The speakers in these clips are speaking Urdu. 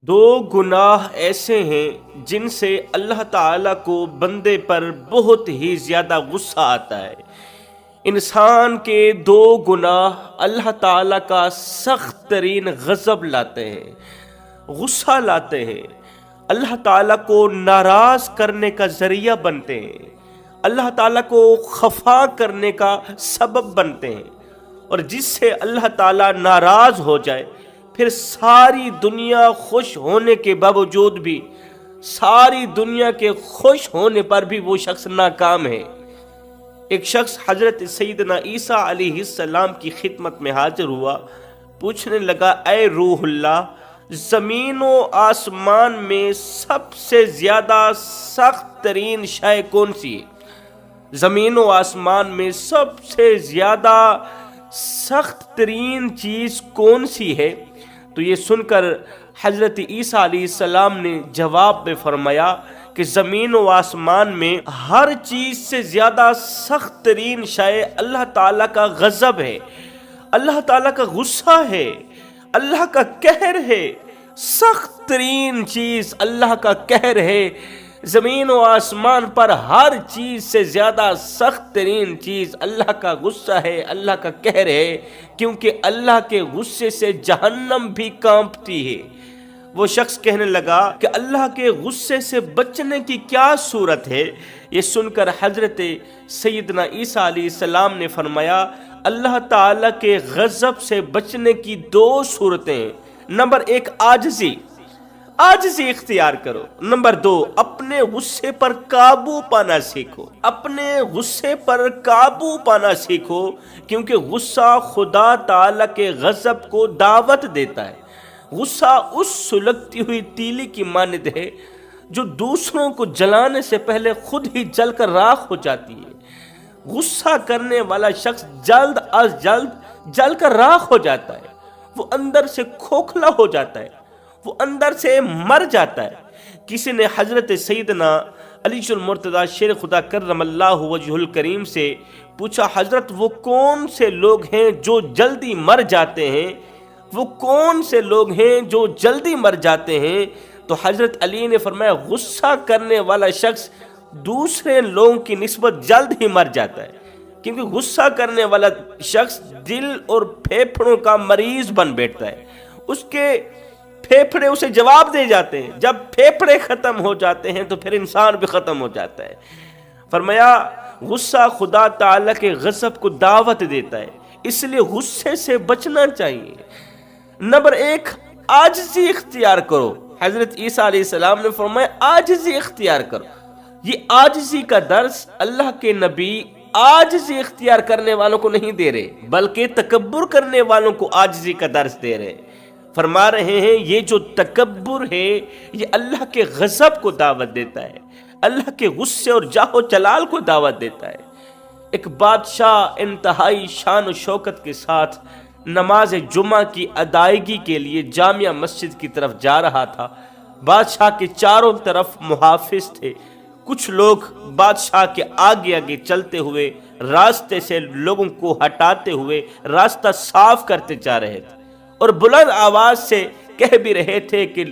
دو گناہ ایسے ہیں جن سے اللہ تعالیٰ کو بندے پر بہت ہی زیادہ غصہ آتا ہے۔ انسان کے دو گناہ اللہ تعالیٰ کا سخت ترین غضب لاتے ہیں، غصہ لاتے ہیں، اللہ تعالیٰ کو ناراض کرنے کا ذریعہ بنتے ہیں، اللہ تعالیٰ کو خفا کرنے کا سبب بنتے ہیں، اور جس سے اللہ تعالیٰ ناراض ہو جائے پھر ساری دنیا خوش ہونے کے باوجود بھی، ساری دنیا کے خوش ہونے پر بھی وہ شخص ناکام ہے۔ ایک شخص حضرت سیدنا عیسیٰ علیہ السلام کی خدمت میں حاضر ہوا، پوچھنے لگا، اے روح اللہ، زمین و آسمان میں سب سے زیادہ سخت ترین شے کون سی ہے؟ زمین و آسمان میں سب سے زیادہ سخت ترین چیز کون سی ہے؟ تو یہ سن کر حضرت عیسیٰ علیہ السلام نے جواب میں فرمایا کہ زمین و آسمان میں ہر چیز سے زیادہ سخت ترین شے اللہ تعالیٰ کا غضب ہے، اللہ تعالیٰ کا غصہ ہے، اللہ کا قہر ہے۔ سخت ترین چیز اللہ کا قہر ہے۔ زمین و آسمان پر ہر چیز سے زیادہ سخت ترین چیز اللہ کا غصہ ہے، اللہ کا قہر ہے، کیونکہ اللہ کے غصے سے جہنم بھی کانپتی ہے۔ وہ شخص کہنے لگا کہ اللہ کے غصے سے بچنے کی کیا صورت ہے؟ یہ سن کر حضرت سیدنا عیسیٰ علیہ السلام نے فرمایا، اللہ تعالیٰ کے غضب سے بچنے کی دو صورتیں ہیں۔ نمبر ایک، عاجزی اختیار کرو۔ نمبر دو، اپنے غصے پر قابو پانا سیکھو۔ اپنے غصے پر قابو پانا سیکھو، کیونکہ غصہ خدا تعالیٰ کے غضب کو دعوت دیتا ہے۔ غصہ اس سلگتی ہوئی تیلی کی مانند ہے جو دوسروں کو جلانے سے پہلے خود ہی جل کر راکھ ہو جاتی ہے۔ غصہ کرنے والا شخص جلد از جلد جل کر راکھ ہو جاتا ہے، وہ اندر سے کھوکھلا ہو جاتا ہے، وہ اندر سے مر جاتا ہے۔ کسی نے حضرت سیدنا علی المرتضیٰ شیر خدا کرم اللہ وجہ الکریم سے پوچھا، حضرت وہ کون سے لوگ ہیں جو جلدی مر جاتے ہیں؟ وہ کون سے لوگ ہیں جو جلدی مر جاتے ہیں؟ تو حضرت علی نے فرمایا، غصہ کرنے والا شخص دوسرے لوگوں کی نسبت جلد ہی مر جاتا ہے، کیونکہ غصہ کرنے والا شخص دل اور پھیپھڑوں کا مریض بن بیٹھتا ہے۔ اس کے پھیپھڑے اسے جواب دے جاتے ہیں، جب پھیپھڑے ختم ہو جاتے ہیں تو پھر انسان بھی ختم ہو جاتا ہے۔ فرمایا، غصہ خدا تعالیٰ کے غضب کو دعوت دیتا ہے، اس لیے غصے سے بچنا چاہیے۔ نمبر ایک، عاجزی اختیار کرو۔ حضرت عیسیٰ علیہ السلام نے فرمایا، عاجزی اختیار کرو۔ یہ عاجزی کا درس اللہ کے نبی عاجزی اختیار کرنے والوں کو نہیں دے رہے، بلکہ تکبر کرنے والوں کو عاجزی کا درس دے رہے۔ فرما رہے ہیں، یہ جو تکبر ہے یہ اللہ کے غضب کو دعوت دیتا ہے، اللہ کے غصے اور جاہ و جلال کو دعوت دیتا ہے۔ ایک بادشاہ انتہائی شان و شوکت کے ساتھ نماز جمعہ کی ادائیگی کے لیے جامع مسجد کی طرف جا رہا تھا۔ بادشاہ کے چاروں طرف محافظ تھے۔ کچھ لوگ بادشاہ کے آگے آگے چلتے ہوئے راستے سے لوگوں کو ہٹاتے ہوئے راستہ صاف کرتے جا رہے تھے، اور بلند آواز سے کہہ بھی رہے تھے کہ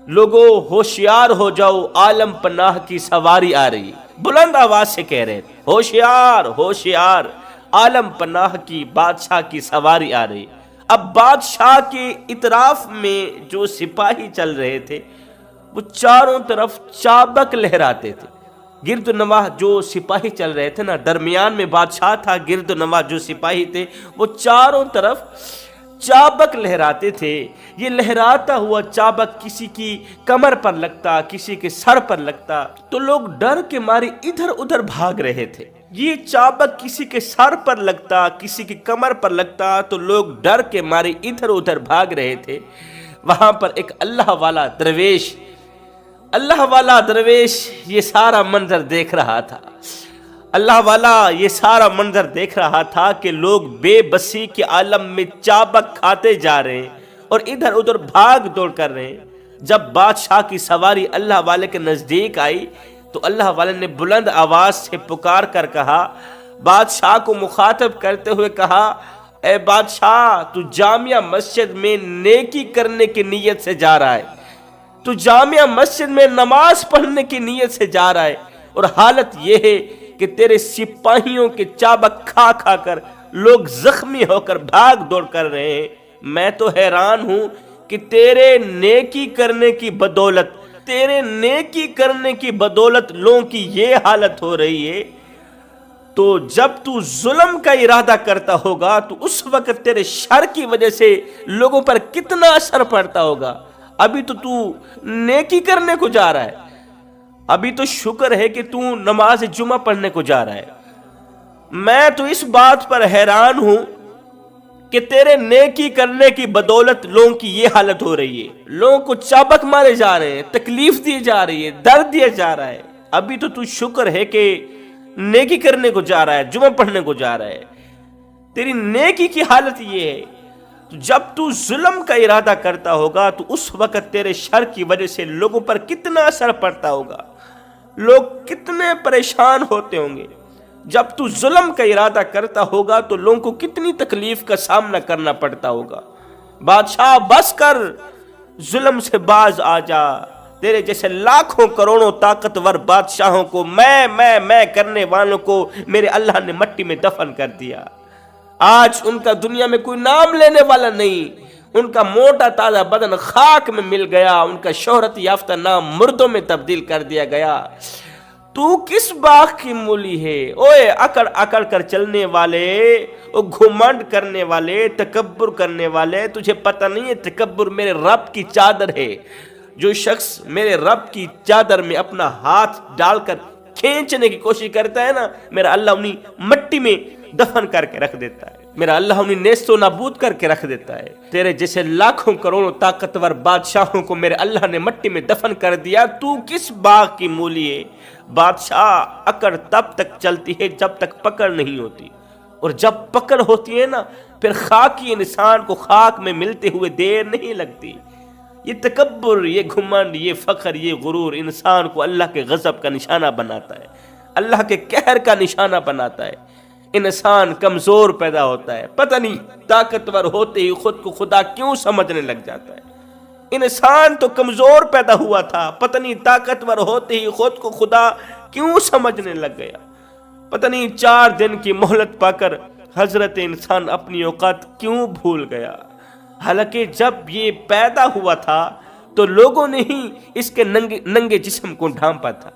لوگوں ہوشیار ہو جاؤ، عالم پناہ کی سواری آ رہی۔ بلند آواز سے کہہ رہے تھے، ہوشیار ہوشیار، عالم پناہ کی بادشاہ کی سواری آ رہی۔ اب بادشاہ کے اطراف میں جو سپاہی چل رہے تھے وہ چاروں طرف چابک لہراتے تھے۔ گرد و نواح جو سپاہی چل رہے تھے نا، درمیان میں بادشاہ تھا، گرد و نواح جو سپاہی تھے وہ چاروں طرف چابک لہراتے تھے۔ یہ لہراتا ہوا چابک کسی کی کمر پر لگتا، کسی کے سر پر لگتا تو لوگ ڈر کے مارے ادھر ادھر بھاگ رہے تھے۔ یہ چابک کسی کے سر پر لگتا، کسی کی کمر پر لگتا تو لوگ ڈر کے مارے ادھر ادھر بھاگ رہے تھے۔ وہاں پر ایک اللہ والا درویش یہ سارا منظر دیکھ رہا تھا۔ اللہ والا یہ سارا منظر دیکھ رہا تھا کہ لوگ بے بسی کے عالم میں چابک کھاتے جا رہے ہیں اور ادھر ادھر بھاگ دوڑ کر رہے ہیں۔ جب بادشاہ کی سواری اللہ والے کے نزدیک آئی تو اللہ والے نے بلند آواز سے پکار کر کہا، بادشاہ کو مخاطب کرتے ہوئے کہا، اے بادشاہ، تو جامع مسجد میں نیکی کرنے کی نیت سے جا رہا ہے، تو جامع مسجد میں نماز پڑھنے کی نیت سے جا رہا ہے اور حالت یہ ہے کہ تیرے سپاہیوں کے چابک کھا کھا کر لوگ زخمی ہو کر بھاگ دوڑ کر رہے ہیں۔ میں تو حیران ہوں کہ تیرے نیکی کرنے کی بدولت لوگوں کی یہ حالت ہو رہی ہے، تو جب تو ظلم کا ارادہ کرتا ہوگا تو اس وقت تیرے شر کی وجہ سے لوگوں پر کتنا اثر پڑتا ہوگا۔ ابھی تو نیکی کرنے کو جا رہا ہے، ابھی تو شکر ہے کہ تو نماز جمعہ پڑھنے کو جا رہا ہے۔ میں تو اس بات پر حیران ہوں کہ تیرے نیکی کرنے کی بدولت لوگوں کی یہ حالت ہو رہی ہے، لوگوں کو چابک مارے جا رہے ہیں، تکلیف دی جا رہی ہے، درد دیا جا رہا ہے۔ ابھی تو شکر ہے کہ نیکی کرنے کو جا رہا ہے، جمعہ پڑھنے کو جا رہا ہے۔ تیری نیکی کی حالت یہ ہے، جب تو ظلم کا ارادہ کرتا ہوگا تو اس وقت تیرے شر کی وجہ سے لوگوں پر کتنا اثر پڑتا ہوگا، لوگ کتنے پریشان ہوتے ہوں گے۔ جب تو ظلم کا ارادہ کرتا ہوگا تو لوگوں کو کتنی تکلیف کا سامنا کرنا پڑتا ہوگا۔ بادشاہ بس کر، ظلم سے باز آ جا۔ تیرے جیسے لاکھوں کروڑوں طاقتور بادشاہوں کو میں کرنے والوں کو میرے اللہ نے مٹی میں دفن کر دیا۔ آج ان کا دنیا میں کوئی نام لینے والا نہیں، ان کا موٹا تازہ بدن خاک میں مل گیا، ان کا شہرت یافتہ نام مردوں میں تبدیل کر دیا گیا۔ تو کس باغ کی مولی ہے؟ اوے اکڑ اکڑ کر چلنے والے، او گھمنڈ کرنے والے، تکبر کرنے والے، تجھے پتہ نہیں ہے تکبر میرے رب کی چادر ہے۔ جو شخص میرے رب کی چادر میں اپنا ہاتھ ڈال کر کھینچنے کی کوشش کرتا ہے نا، میرا اللہ انہیں مٹی میں دفن کر کے رکھ دیتا ہے، میرا اللہ انہیں نیست و نابود کر کے رکھ دیتا ہے۔ تیرے جیسے لاکھوں کروڑوں طاقتور بادشاہوں کو میرے اللہ نے مٹی میں دفن کر دیا، تو کس باغ کی مولی ہے؟ بادشاہ اکڑ تب تک چلتی ہے جب تک پکڑ نہیں ہوتی، اور جب پکڑ ہوتی ہے نا پھر خاکی انسان کو خاک میں ملتے ہوئے دیر نہیں لگتی۔ یہ تکبر، یہ گھمنڈ، یہ فخر، یہ غرور انسان کو اللہ کے غضب کا نشانہ بناتا ہے، اللہ کے قہر کا نشانہ بناتا ہے۔ انسان کمزور پیدا ہوتا ہے، پتہ نہیں طاقتور ہوتے ہی خود کو خدا کیوں سمجھنے لگ جاتا ہے۔ انسان تو کمزور پیدا ہوا تھا، پتہ نہیں طاقتور ہوتے ہی خود کو خدا کیوں سمجھنے لگ گیا۔ پتہ نہیں 4 دن کی مہلت پا کر حضرت انسان اپنی اوقات کیوں بھول گیا۔ حالانکہ جب یہ پیدا ہوا تھا تو لوگوں نے ہی اس کے ننگے جسم کو ڈھانپا تھا۔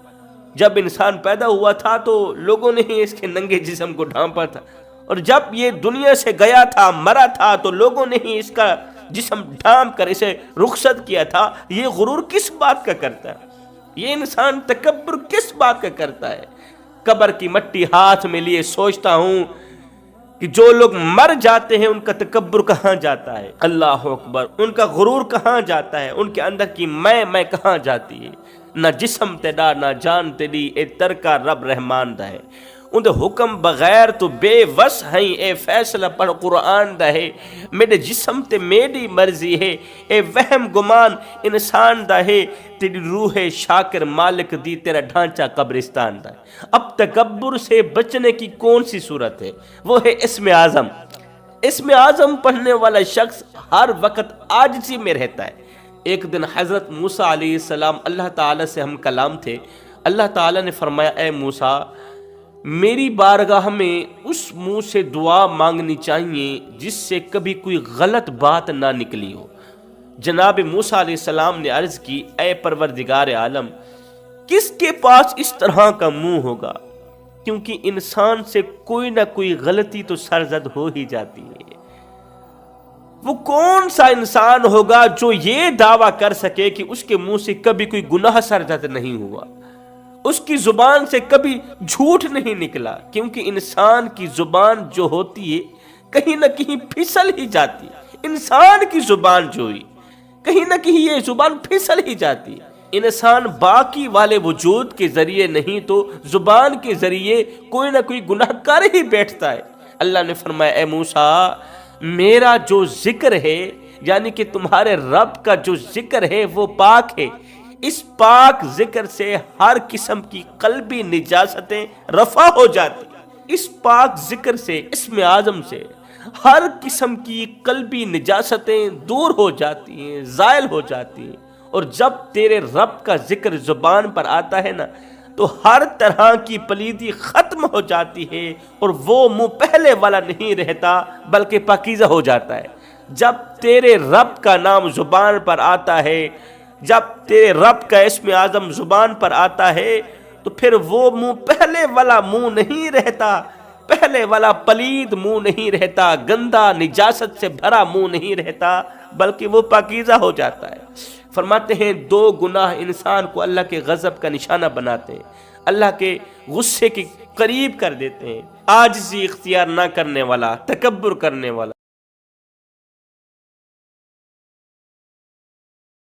جب انسان پیدا ہوا تھا تو لوگوں نے ہی اس کے ننگے جسم کو ڈھانپا تھا، اور جب یہ دنیا سے گیا تھا، مرا تھا، تو لوگوں نے ہی اس کا جسم ڈھانپ کر اسے رخصت کیا تھا۔ یہ غرور کس بات کا کرتا ہے؟ یہ انسان تکبر کس بات کا کرتا ہے؟ قبر کی مٹی ہاتھ میں لیے سوچتا ہوں کہ جو لوگ مر جاتے ہیں ان کا تکبر کہاں جاتا ہے؟ اللہ اکبر، ان کا غرور کہاں جاتا ہے؟ ان کے اندر کی میں کہاں جاتی ہے؟ نہ جسم تیرا نہ جان تیری، اے ترکا رب رحمان دا ہے۔ ان دے حکم بغیر تو بے وس ہیں، اے فیصلہ پڑھ قرآن دا ہے۔ میرے جسم تے میری مرضی ہے، اے وہم گمان انسان دا ہے۔ تیری روح شاکر مالک دی، تیرا ڈھانچہ قبرستان دا ہے۔ اب تکبر سے بچنے کی کون سی صورت ہے؟ وہ ہے اسم اعظم۔ اسم اعظم پڑھنے والا شخص ہر وقت عاجزی میں رہتا ہے۔ ایک دن حضرت موسیٰ علیہ السلام اللہ تعالیٰ سے ہم کلام تھے۔ اللہ تعالیٰ نے فرمایا، اے موسیٰ، میری بارگاہ میں اس منہ سے دعا مانگنی چاہیے جس سے کبھی کوئی غلط بات نہ نکلی ہو۔ جناب موسیٰ علیہ السلام نے عرض کی، اے پروردگار عالم، کس کے پاس اس طرح کا منہ ہوگا؟ کیونکہ انسان سے کوئی نہ کوئی غلطی تو سرزد ہو ہی جاتی ہے۔ وہ کون سا انسان ہوگا جو یہ دعویٰ کر سکے کہ اس کے منہ سے کبھی کوئی گناہ سرزد نہیں ہوا، اس کی زبان سے کبھی جھوٹ نہیں نکلا؟ کیونکہ انسان کی زبان جو ہوتی ہے کہیں نہ کہیں پھسل ہی جاتی ہے۔ انسان کی زبان جو ہوئی کہیں نہ کہیں یہ زبان پھسل ہی جاتی ہے۔ انسان باقی والے وجود کے ذریعے نہیں تو زبان کے ذریعے کوئی نہ کوئی گناہ کر ہی بیٹھتا ہے۔ اللہ نے فرمایا، اے موسیٰ، میرا جو ذکر ہے، یعنی کہ تمہارے رب کا جو ذکر ہے وہ پاک ہے۔ اس پاک ذکر سے ہر قسم کی قلبی نجاستیں رفع ہو جاتی ہیں۔ اس پاک ذکر سے، اسم اعظم سے ہر قسم کی قلبی نجاستیں دور ہو جاتی ہیں، زائل ہو جاتی ہیں، اور جب تیرے رب کا ذکر زبان پر آتا ہے نا تو ہر طرح کی پلیدی ختم ہو جاتی ہے اور وہ منہ پہلے والا نہیں رہتا بلکہ پاکیزہ ہو جاتا ہے۔ جب تیرے رب کا نام زبان پر آتا ہے، جب تیرے رب کا اسم اعظم زبان پر آتا ہے تو پھر وہ منہ پہلے والا منہ نہیں رہتا، پہلے والا پلید منہ نہیں رہتا، گندا نجاست سے بھرا منہ نہیں رہتا بلکہ وہ پاکیزہ ہو جاتا ہے۔ فرماتے ہیں 2 گناہ انسان کو اللہ کے غضب کا نشانہ بناتے ہیں، اللہ کے غصے کے قریب کر دیتے ہیں۔ عاجزی اختیار نہ کرنے والا، تکبر کرنے والا،